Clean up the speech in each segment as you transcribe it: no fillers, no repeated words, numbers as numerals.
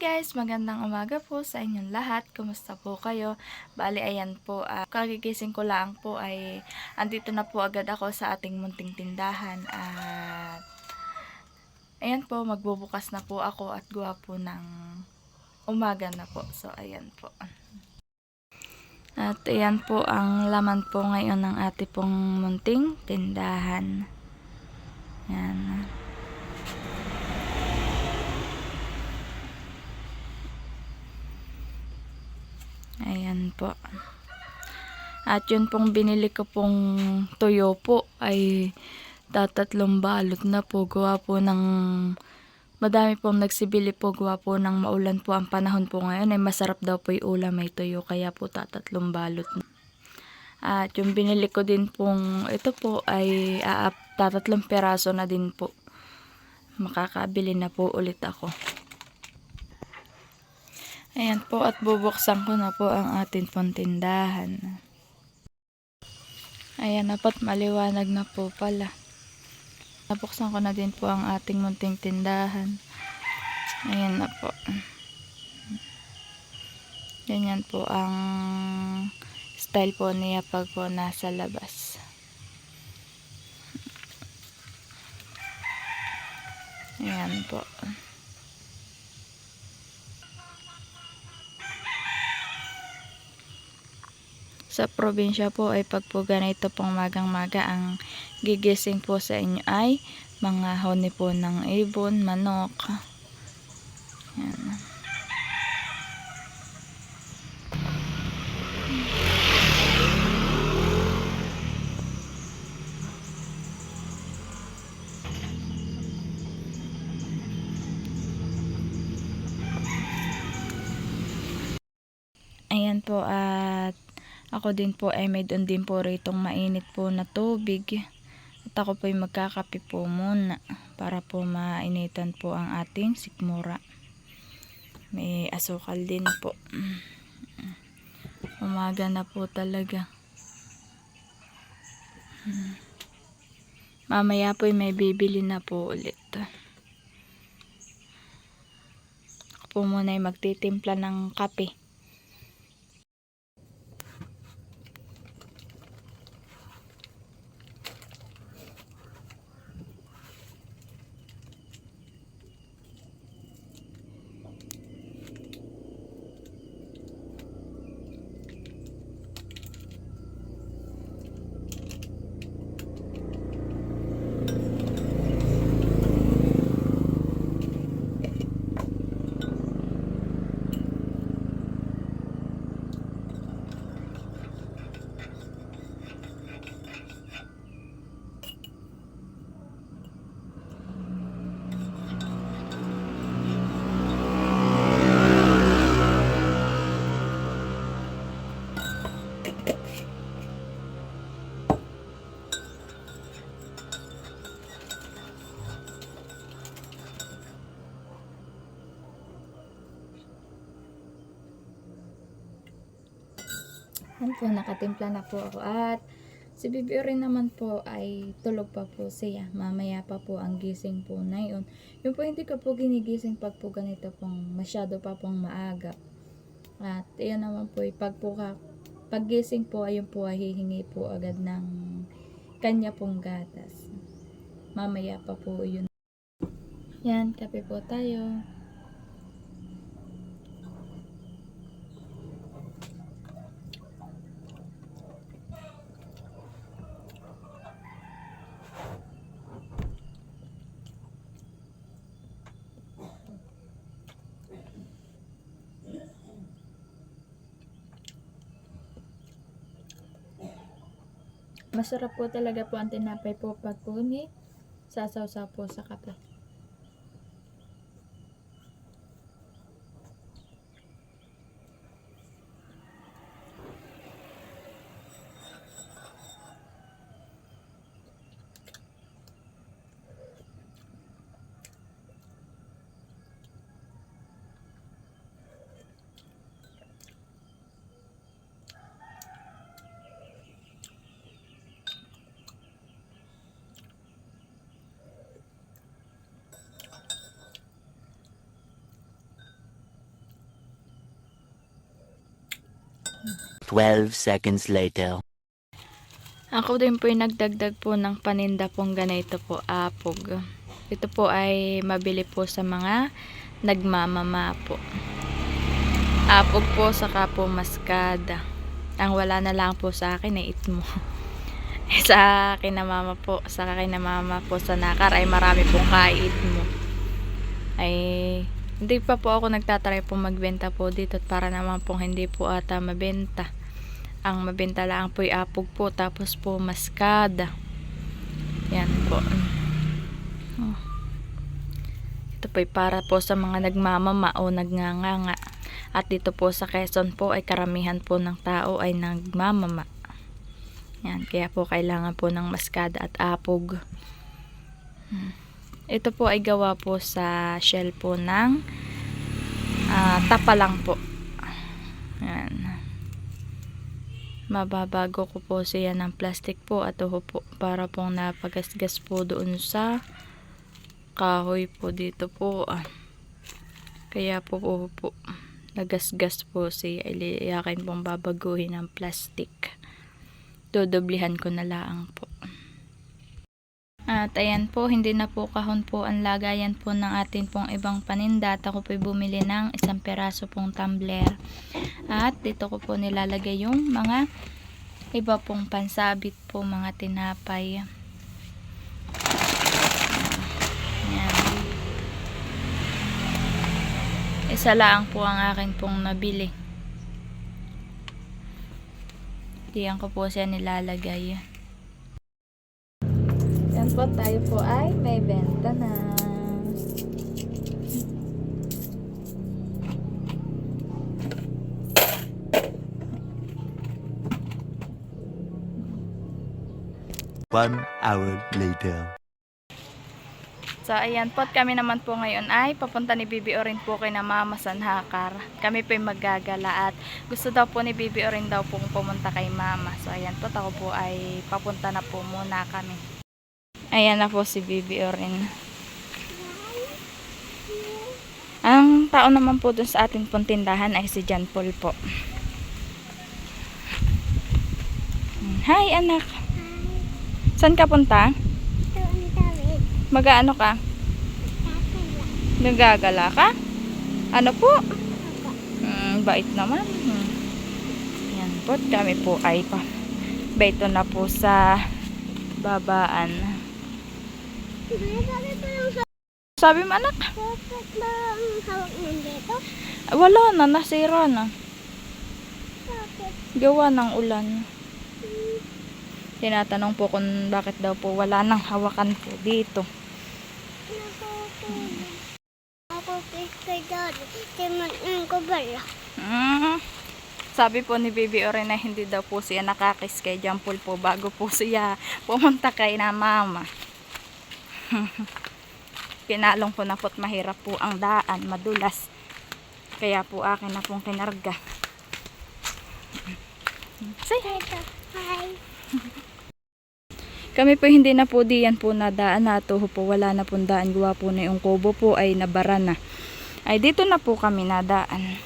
Guys, magandang umaga po sa inyong lahat. Kumusta po kayo? Bali, ayan po, kagigising ko lang po ay andito na po agad ako sa ating munting tindahan. At ayan po, magbubukas na po ako at gawa po ng umaga na po. So, ayan po. At ayan po ang laman po ngayon ng ating pong munting tindahan. Ayan. Ayan po. At yun pong binili ko pong tuyo po ay tatatlong balot na po. Gawa po ng madami pong nagsibili po. Gawa po ng maulan po ang panahon po ngayon. Ay masarap daw po yung ulam may tuyo. Kaya po tatatlong balot na. At yung binili ko din pong ito po ay tatatlong peraso na din po. Makakabili na po ulit ako. Ayan po at bubuksan ko na po ang ating pong tindahan. Ayan na po't maliwanag na po pala. Nabuksan ko na din po ang ating munting tindahan. Ayan na po. Ganyan po ang style po niya pag po nasa labas. Ayan po. Sa probinsya po ay pag po ganito pong magang-maga ang gigising po sa inyo ay mga honi po ng ibon, manok. Ayan. Ayan po at ako din po ay may doon din po ritong mainit po na tubig. At ako po ay magkakape po muna para po mainitan po ang ating sikmura. May asukal din po. Umaga na po talaga. Mamaya po ay may bibili na po ulit. Ako po muna ay magtitimpla ng kape. Ano po, nakatimpla na po ako. At si Bibi rin naman po ay tulog pa po siya. Mamaya pa po ang gising po na yun. Yung po hindi ko po ginigising pag po ganito pong masyado pa pong maaga. At yun naman po, pag gising po, ayun po ay hihingi po agad ng kanya pong gatas. Mamaya pa po yun. Yan, kape po tayo. Masarap po talaga po ang tinapay po pag po ni sasaw-saw po sa kape. 12 seconds later. Ako din po yung nagdagdag po ng paninda pong ganito po, apog. Ito po ay mabili po sa mga nagmamama po. Apog po, saka po maskada. Ang wala na lang po sa akin ay itmo. Sa akin na mama po, sa akin na mama po sa nakar ay marami pong kait mo. Ay hindi pa po ako nagtatry po magbenta po dito para naman pong hindi po ata mabenta. Ang mabenta lang po ay apog po, tapos po maskada. Yan po. Oh. Ito po ay para po sa mga nagmamama o nagngangaga. At dito po sa Quezon po ay karamihan po ng tao ay nagmamama. Yan, kaya po kailangan po ng maskada at apog. Ito po ay gawa po sa shell po ng tapa lang po. Yan. Mababago ko po siya ng plastic po at po para pong napagasgas po doon sa kahoy po dito po. Kaya po nagasgas po siya. Iyakin pong babaguhin ng plastic. Dodoblihan ko na lang po. At ayan po, hindi na po kahon po ang lagayan po ng atin pong ibang paninda. At ako po bumili ng isang peraso pong tumbler. At dito ko po nilalagay yung mga iba pong pansabit po, mga tinapay. Ayan. Isa lang po ang akin pong nabili. Diyan ko po siya nilalagay. Yan po, tayo po ay may benta na. One hour later. So ayan po, kami naman po ngayon ay papunta ni Bibi Orin po kay na Mama Sanhakar. Kami po ay maggagala at gusto daw po ni Bibi Orin daw pong pumunta kay Mama. So ayan po, ako po ay papunta na po muna kami. Ayan na po si Bibi Orin. Ang tao naman po dun sa ating pong tindahan ay si John Paul po. Hi anak. Saan ka punta? Mag-ano ka? Nagagala ka? Ano po? Bait naman. Yan po, kami po ay pa. Beto na po sa babaan. Sabi mo anak? Wala na, nasira na. Gawa ng ulan. Tinatanong po kung bakit daw po wala nang hawakan po dito. Sabi po ni Bibi Oren na hindi daw po siya nakakiss kay John Paul po bago po siya pumunta kay na Mama. Kinalong ko na po't mahirap po ang daan, madulas. Kaya po akin na pong kinarga. Say hi. Hi. Kami po hindi na po diyan po nadaan na to po, wala na po daan, gawa po na yung kubo po ay nabara na. Ay dito na po kami nadaan.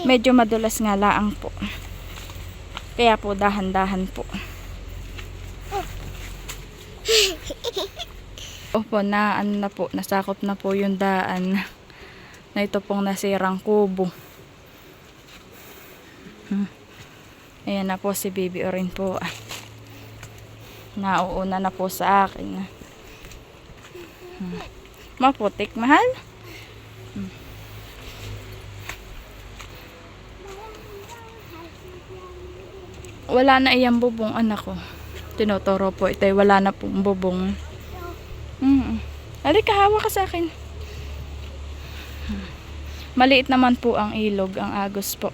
Medyo madulas nga laang po. Kaya po dahan-dahan po. Opo, na ano na po, nasakop na po yung daan na ito pong nasirang kubo. Ayan na po si Bibi Orin po. Nauuna na po sa akin. Maputik, mahal? Wala na iyang bubong, anak ko. Tinuturo po ito, wala na pong bubong. Halika, hawa ka sa akin. Maliit naman po ang ilog, ang agos po.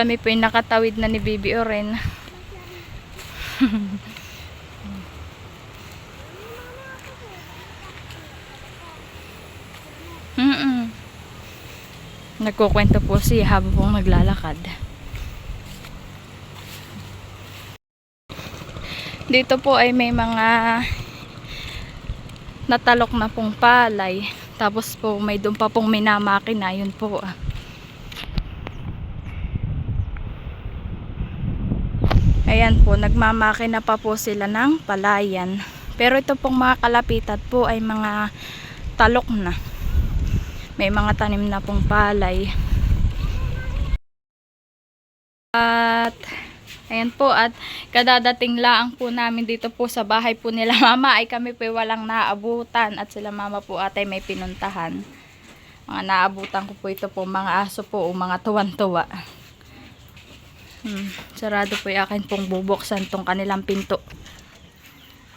Kami po yung nakatawid na ni Bibi Oren. Nagkukwento po siya habang pong naglalakad. Dito po ay may mga natalok na pong palay. Tapos po may doon pa pong minamakina. Yun po. Ayan po, nagmamakina pa po sila ng palayan. Pero ito pong mga kalapitan po ay mga talok na. May mga tanim na pong palay. At ayan po, at kadadating laang po namin dito po sa bahay po nila mama ay kami po walang naabutan at sila mama po atay may pinuntahan. Mga naabutan ko po ito po mga aso po o mga tuwan-tuwa. Sarado po yung akin pong bubuksan tong kanilang pinto.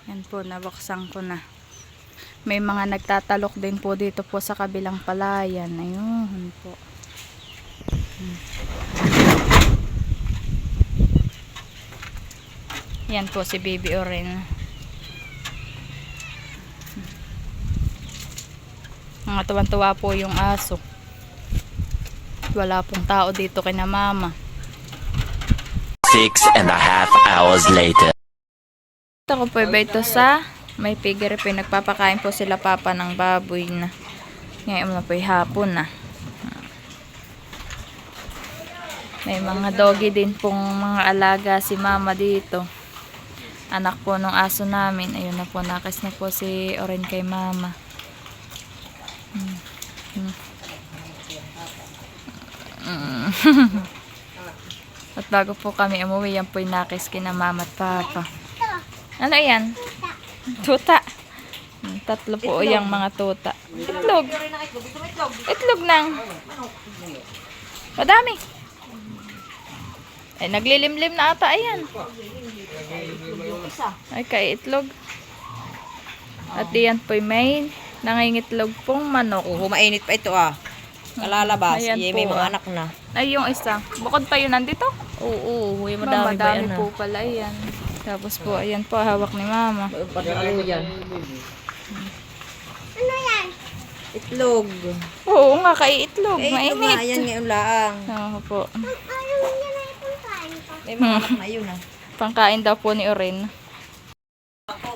Yan po, nabuksan ko na. May mga nagtatalok din po dito po sa kabilang palayan. Ayun po. Yan po si Bibi Oren. Mga tuwan-tuwa po yung aso. Wala pong tao dito kina mama. 6.5 hours later. Ito ko po iba ito sa may piggery po. Nagpapakain po sila papa ng baboy na. Ngayon na po hapon na. May mga doggy din pong mga alaga si mama dito. Anak po nung aso namin. Ayun na po, nakas na po si Oren kay mama. At bago po kami umuwi, yan po yung nakis kina mama at papa. Ano yan? Tuta. Tatlo po yung mga tuta. Itlog. Itlog nang. Madami. Ay, naglilimlim na ata. Ayan. Ay, kay itlog. At diyan po may nangingitlog pong manok. Mainit pa ito Kalalabas. Ayan May po, mga anak na. Ay, yung isa. Bukod pa yun nandito. Oo, madami ba Madami yan po pala yan. Tapos po, ayan po, hawak ni mama. Ano yan? Itlog. Oo nga, kay itlog. Ito nga, Mainit. ayan ngayon laang. Oo po. May mga anak na yun Pangkain daw po ni Oren.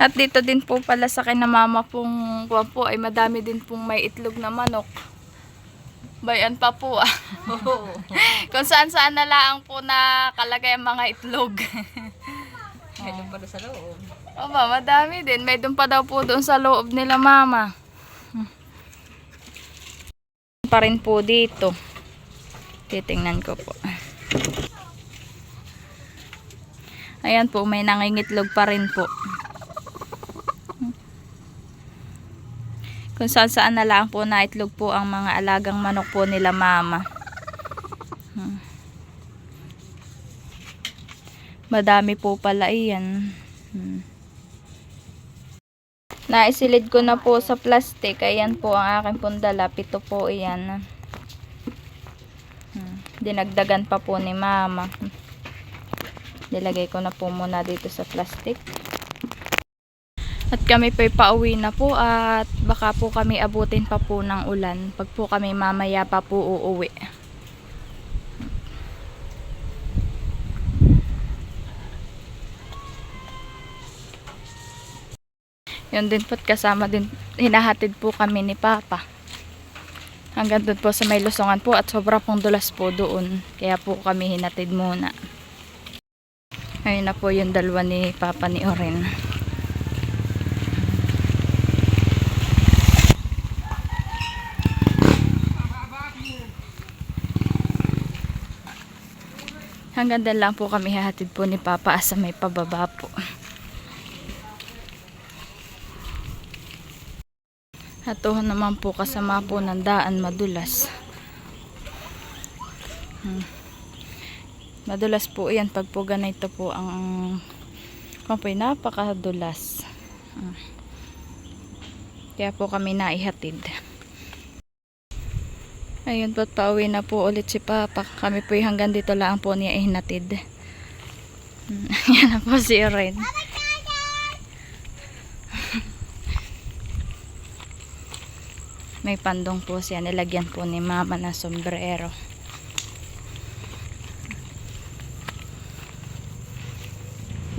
At dito din po pala sa kinamama pong kuwan po ay madami din pong may itlog na manok. Bayan pa po Kung saan-saan na lang po nakalagay ang mga itlog. Meron pa sa loob. Oba, madami din. May doon pa daw po doon sa loob nila mama. Pa rin po dito. Titingnan ko po. Ayan po, may nangingitlog pa rin po. Kung saan na lang po na itlog po ang mga alagang manok po nila mama. Madami po pala iyan. Naisilid ko na po sa plastic. Ayan po ang aking pundala. 7 po iyan. Dinagdagan pa po ni mama. Nilagay ko na po muna dito sa plastic. At kami po'y pauwi na po at baka po kami abutin pa po ng ulan pag po kami mamaya pa po uuwi. Yun din po't kasama din, hinahatid po kami ni Papa. Hanggang doon po sa may Lusungan po at sobra pong dulas po doon. Kaya po kami hinatid muna. Ayun na po yung dalawa ni Papa ni Oren. Hanggang doon lang po kami hahatid po ni Papa sa may pababa po. Hatuhan naman po kasama po ng daan madulas. Madulas po yan pag po ganito po ang kapoy, napakadulas. Kaya po kami naihatid. Ayun po, pauwi na po ulit si Papa. Kami po hanggang dito lang po niya ihinatid. Yan na po si Ren. May pandong po siya. Nilagyan po ni Mama ng sombrero.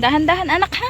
Dahan-dahan anak ha.